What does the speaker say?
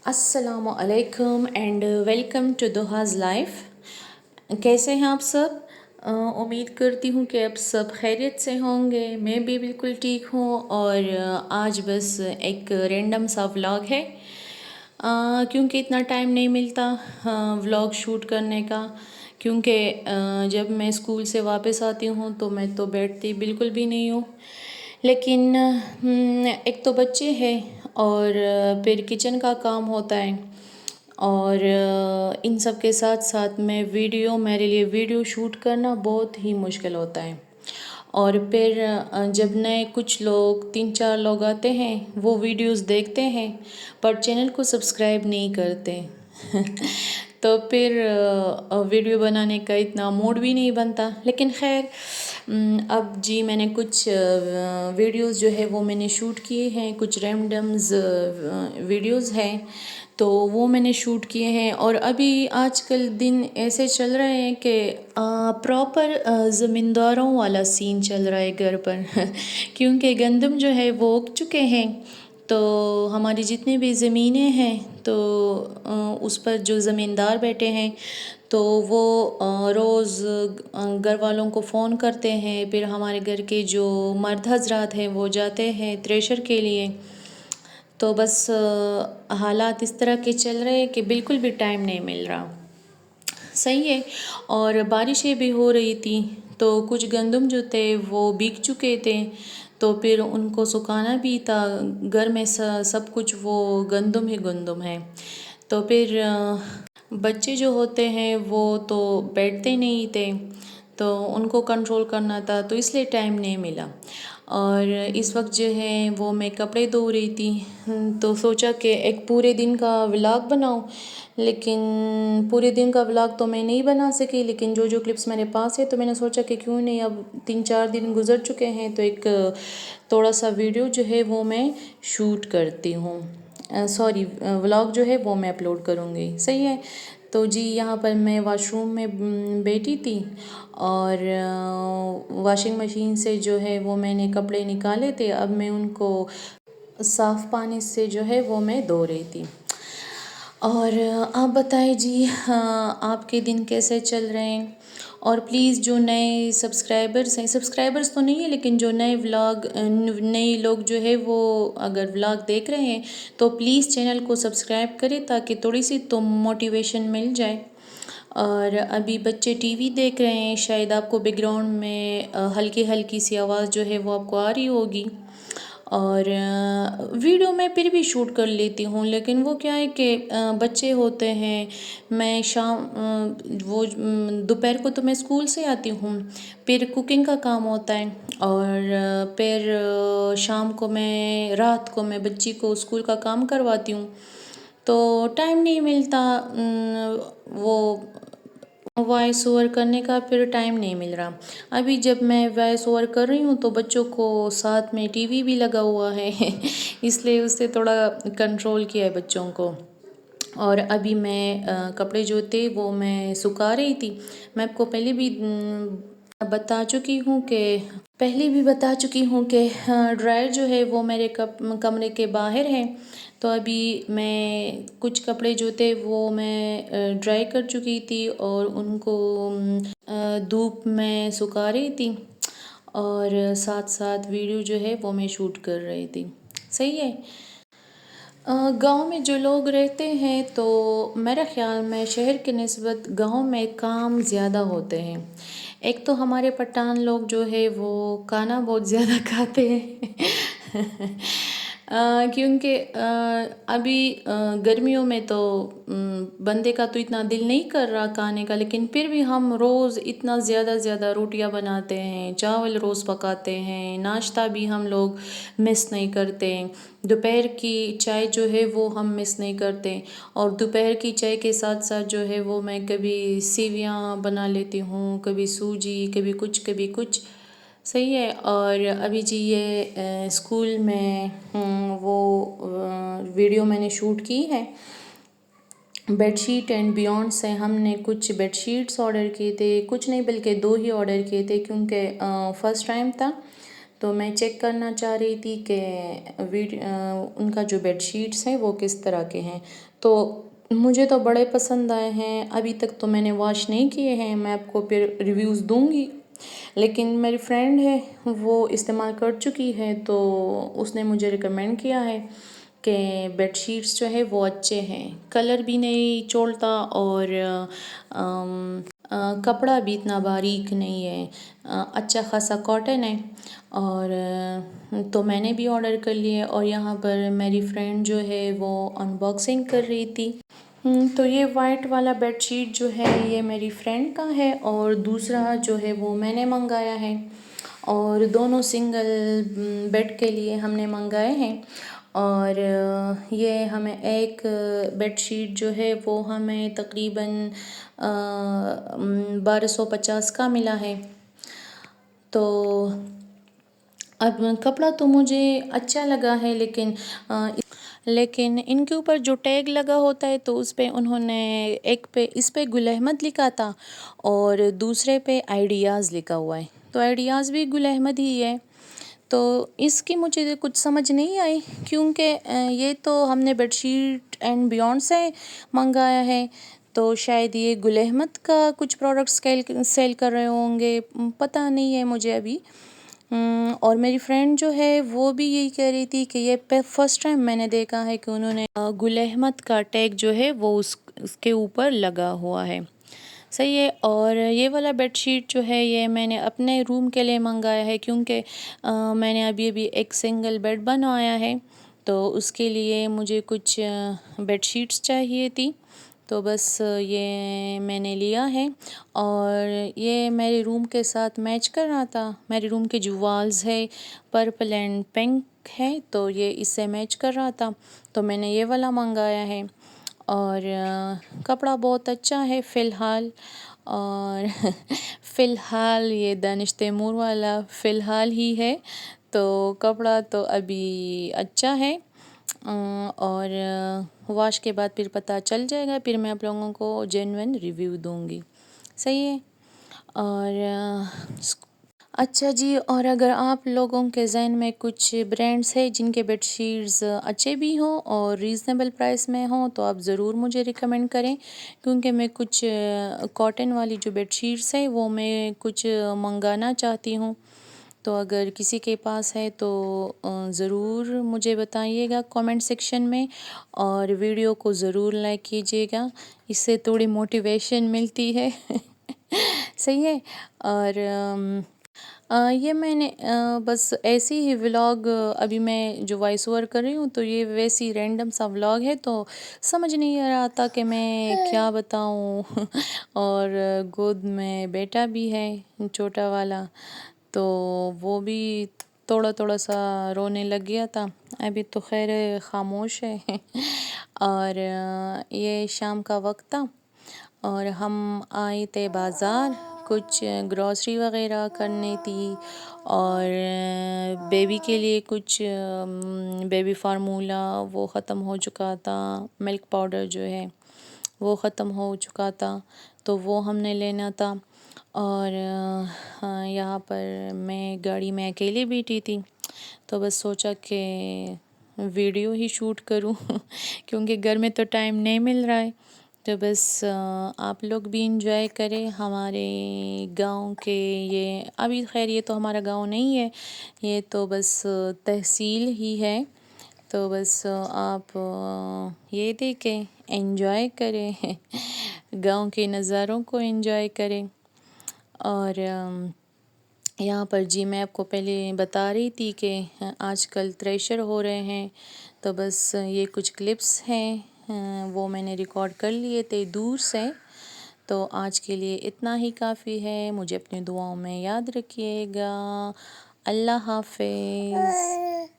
السلام علیکم and welcome to دوحاز life. کیسے ہیں آپ سب؟ امید کرتی ہوں کہ آپ سب خیریت سے ہوں گے. میں بھی بالکل ٹھیک ہوں. اور آج بس ایک رینڈم سا ولاگ ہے کیونکہ اتنا ٹائم نہیں ملتا ولاگ شوٹ کرنے کا. کیونکہ جب میں اسکول سے واپس آتی ہوں تو میں تو بیٹھتی بالکل بھی نہیں ہوں. لیکن ایک تو بچے ہیں اور پھر کچن کا کام ہوتا ہے اور ان سب کے ساتھ ساتھ میرے لیے ویڈیو شوٹ کرنا بہت ہی مشکل ہوتا ہے. اور پھر جب نئے کچھ لوگ 3-4 لوگ آتے ہیں وہ ویڈیوز دیکھتے ہیں پر چینل کو سبسکرائب نہیں کرتے تو پھر ویڈیو بنانے کا اتنا موڈ بھی نہیں بنتا. لیکن خیر اب میں نے کچھ ویڈیوز جو ہے وہ میں نے شوٹ کیے ہیں. کچھ رینڈمز ویڈیوز ہیں تو وہ میں نے شوٹ کیے ہیں. اور ابھی آج کل دن ایسے چل رہے ہیں کہ پراپر زمینداروں والا سین چل رہا ہے گھر پر کیونکہ گندم جو ہے وہ اگ چکے ہیں. تو ہماری جتنی بھی زمینیں ہیں تو اس پر جو زمیندار بیٹھے ہیں تو وہ روز گھر والوں کو فون کرتے ہیں. پھر ہمارے گھر کے جو مرد حضرات ہیں وہ جاتے ہیں تھریشر کے لیے. تو بس حالات اس طرح کے چل رہے ہیں کہ بالکل بھی ٹائم نہیں مل رہا. صحیح ہے. اور بارشیں بھی ہو رہی تھیں تو کچھ گندم جو تھے وہ بک چکے تھے تو پھر ان کو سکھانا بھی تھا. گھر میں سب کچھ وہ گندم ہی گندم ہے. تو پھر بچے جو ہوتے ہیں وہ تو بیٹھتے نہیں تھے تو ان کو کنٹرول کرنا تھا تو اس لیے ٹائم نہیں ملا. اور اس وقت جو ہے وہ میں کپڑے دھو رہی تھی تو سوچا کہ ایک پورے دن کا ولاگ بناؤں. لیکن پورے دن کا ولاگ تو میں نہیں بنا سکی لیکن جو کلپس میرے پاس ہے تو میں نے سوچا کہ کیوں نہیں، اب 3-4 دن گزر چکے ہیں تو ایک تھوڑا سا ویڈیو جو ہے وہ میں شوٹ کرتی ہوں. ولاگ جو ہے وہ میں اپلوڈ کروں گی. صحیح ہے. تو یہاں پر میں واش روم میں بیٹھی تھی اور واشنگ مشین سے جو ہے وہ میں نے کپڑے نکالے تھے. اب میں ان کو صاف پانی سے جو ہے وہ میں دھو رہی تھی. اور آپ بتائیں آپ کے دن کیسے چل رہے ہیں؟ اور پلیز جو نئے سبسکرائبرز تو نہیں ہیں لیکن جو نئے لوگ جو ہے وہ اگر ولاگ دیکھ رہے ہیں تو پلیز چینل کو سبسکرائب کریں تاکہ تھوڑی سی تو موٹیویشن مل جائے. اور ابھی بچے ٹی وی دیکھ رہے ہیں. شاید آپ کو بیک گراؤنڈ میں ہلکی سی آواز جو ہے وہ آپ کو آ رہی ہوگی. اور ویڈیو میں پھر بھی شوٹ کر لیتی ہوں لیکن وہ کیا ہے کہ بچے ہوتے ہیں. میں دوپہر کو تو میں اسکول سے آتی ہوں، پھر کوکنگ کا کام ہوتا ہے اور پھر رات کو میں بچی کو اسکول کا کام کرواتی ہوں تو ٹائم نہیں ملتا وہ وائس اوور کرنے کا. پھر ٹائم نہیں مل رہا. ابھی جب میں وائس اوور کر رہی ہوں تو بچوں کو ساتھ میں ٹی وی بھی لگا ہوا ہے اس لیے اس سے تھوڑا کنٹرول کیا ہے بچوں کو. اور ابھی میں کپڑے جو تھے وہ میں سکھا رہی تھی. میں آپ کو پہلے بھی بتا چکی ہوں کہ ڈرائر جو ہے وہ میرے کمرے کے باہر ہے. تو ابھی میں کچھ کپڑے جو تھے وہ میں ڈرائی کر چکی تھی اور ان کو دھوپ میں سکھا رہی تھی اور ساتھ ساتھ ویڈیو جو ہے وہ میں شوٹ کر رہی تھی. صحیح ہے. گاؤں میں جو لوگ رہتے ہیں تو میرا خیال میں شہر کی نسبت گاؤں میں کام زیادہ ہوتے ہیں. ایک تو ہمارے پٹھان لوگ جو ہے وہ کھانا بہت زیادہ کھاتے ہیں کیونکہ ابھی گرمیوں میں تو بندے کا تو اتنا دل نہیں کر رہا کھانے کا، لیکن پھر بھی ہم روز اتنا زیادہ روٹیاں بناتے ہیں، چاول روز پکاتے ہیں، ناشتہ بھی ہم لوگ مس نہیں کرتے. دوپہر کی چائے جو ہے وہ ہم مس نہیں کرتے. اور دوپہر کی چائے کے ساتھ ساتھ جو ہے وہ میں کبھی سیویاں بنا لیتی ہوں، کبھی سوجی، کبھی کچھ. صحیح ہے. اور ابھی یہ اسکول میں وہ ویڈیو میں نے شوٹ کی ہے بیڈ شیٹ اینڈ بیونڈ سے. ہم نے کچھ بیڈ شیٹس آرڈر کیے تھے، کچھ نہیں بلکہ 2 ہی آرڈر کیے تھے کیونکہ فرسٹ ٹائم تھا تو میں چیک کرنا چاہ رہی تھی کہ ان کا جو بیڈ شیٹس ہیں وہ کس طرح کے ہیں. تو مجھے تو بڑے پسند آئے ہیں. ابھی تک تو میں نے واش نہیں کیے ہیں، میں آپ کو پھر ریویوز دوں گی. لیکن میری فرینڈ ہے وہ استعمال کر چکی ہے، تو اس نے مجھے ریکمینڈ کیا ہے کہ بیڈ شیٹس جو ہے وہ اچھے ہیں، کلر بھی نہیں چھوڑتا اور کپڑا بھی اتنا باریک نہیں ہے، اچھا خاصا کاٹن ہے. اور تو میں نے بھی آرڈر کر لیے، اور یہاں پر میری فرینڈ جو ہے وہ ان باکسنگ کر رہی تھی. تو یہ وائٹ والا بیڈ شیٹ جو ہے یہ میری فرینڈ کا ہے، اور دوسرا جو ہے وہ میں نے منگایا ہے، اور دونوں سنگل بیڈ کے لیے ہم نے منگائے ہیں. اور یہ ہمیں ایک بیڈ شیٹ جو ہے وہ ہمیں تقریباً 1250 کا ملا ہے. تو اب کپڑا تو مجھے اچھا لگا ہے، لیکن ان کے اوپر جو ٹیگ لگا ہوتا ہے تو اس پہ انہوں نے ایک پہ اس پہ گل احمد لکھا تھا اور دوسرے پہ آئیڈیاز لکھا ہوا ہے. تو آئیڈیاز بھی گل احمد ہی ہے. تو اس کی مجھے کچھ سمجھ نہیں آئی، کیونکہ یہ تو ہم نے بیڈ شیٹ اینڈ بیونڈ سے منگایا ہے، تو شاید یہ گل احمد کا کچھ پروڈکٹس سیل کر رہے ہوں گے، پتہ نہیں ہے مجھے ابھی. اور میری فرینڈ جو ہے وہ بھی یہی کہہ رہی تھی کہ یہ فرسٹ ٹائم میں نے دیکھا ہے کہ انہوں نے گل احمد کا ٹیگ جو ہے وہ اس کے اوپر لگا ہوا ہے. صحیح ہے. اور یہ والا بیڈ شیٹ جو ہے یہ میں نے اپنے روم کے لیے منگایا ہے، کیونکہ میں نے ابھی ایک سنگل بیڈ بنوایا ہے، تو اس کے لیے مجھے کچھ بیڈ شیٹس چاہیے تھی. تو بس یہ میں نے لیا ہے، اور یہ میرے روم کے ساتھ میچ کر رہا تھا. میرے روم کے جو والز ہے پرپل اینڈ پنک ہے، تو یہ اس سے میچ کر رہا تھا، تو میں نے یہ والا منگایا ہے. اور کپڑا بہت اچھا ہے فی الحال. اور فی الحال یہ دانش تیمور والا فی الحال ہی ہے، تو کپڑا تو ابھی اچھا ہے. اور واش کے بعد پھر پتہ چل جائے گا، پھر میں آپ لوگوں کو جینوئن ریویو دوں گی. صحیح ہے. اور اچھا جی، اور اگر آپ لوگوں کے ذہن میں کچھ برانڈس ہے جن کے بیڈ شیٹس اچھے بھی ہوں اور ریزنیبل پرائس میں ہوں، تو آپ ضرور مجھے ریکمینڈ کریں، کیونکہ میں کچھ کاٹن والی جو بیڈ شیٹس ہے وہ میں کچھ منگانا چاہتی ہوں. تو اگر کسی کے پاس ہے تو ضرور مجھے بتائیے گا کامنٹ سیکشن میں، اور ویڈیو کو ضرور لائک کیجیے گا، اس سے تھوڑی موٹیویشن ملتی ہے. صحیح ہے. اور یہ میں نے بس ایسی ہی ولاگ ابھی میں جو وائس اوور کر رہی ہوں، تو یہ ویسی رینڈم سا ولاگ ہے، تو سمجھ نہیں آ رہا تھا کہ میں کیا بتاؤں. اور گود میں بیٹا بھی ہے چھوٹا والا، تو وہ بھی تھوڑا سا رونے لگ گیا تھا. ابھی تو خیر خاموش ہے. اور یہ شام کا وقت تھا، اور ہم آئے تھے بازار، کچھ گروسری وغیرہ کرنی تھی، اور بیبی کے لیے کچھ بیبی فارمولا وہ ختم ہو چکا تھا، ملک پاؤڈر جو ہے وہ ختم ہو چکا تھا، تو وہ ہم نے لینا تھا. اور یہاں پر میں گاڑی میں اکیلے بیٹھی تھی، تو بس سوچا کہ ویڈیو ہی شوٹ کروں کیونکہ گھر میں تو ٹائم نہیں مل رہا ہے. تو بس آپ لوگ بھی انجوائے کریں ہمارے گاؤں کے. یہ ابھی خیر یہ تو ہمارا گاؤں نہیں ہے، یہ تو بس تحصیل ہی ہے، تو بس آپ یہ دیکھیں، انجوائے کریں، گاؤں کے نظاروں کو انجوائے کریں. اور یہاں پر جی میں آپ کو پہلے بتا رہی تھی کہ آج کل تھریشر ہو رہے ہیں، تو بس یہ کچھ کلپس ہیں وہ میں نے ریکارڈ کر لیے تھے دور سے. تو آج کے لیے اتنا ہی کافی ہے. مجھے اپنی دعاؤں میں یاد رکھیے گا. اللہ حافظ.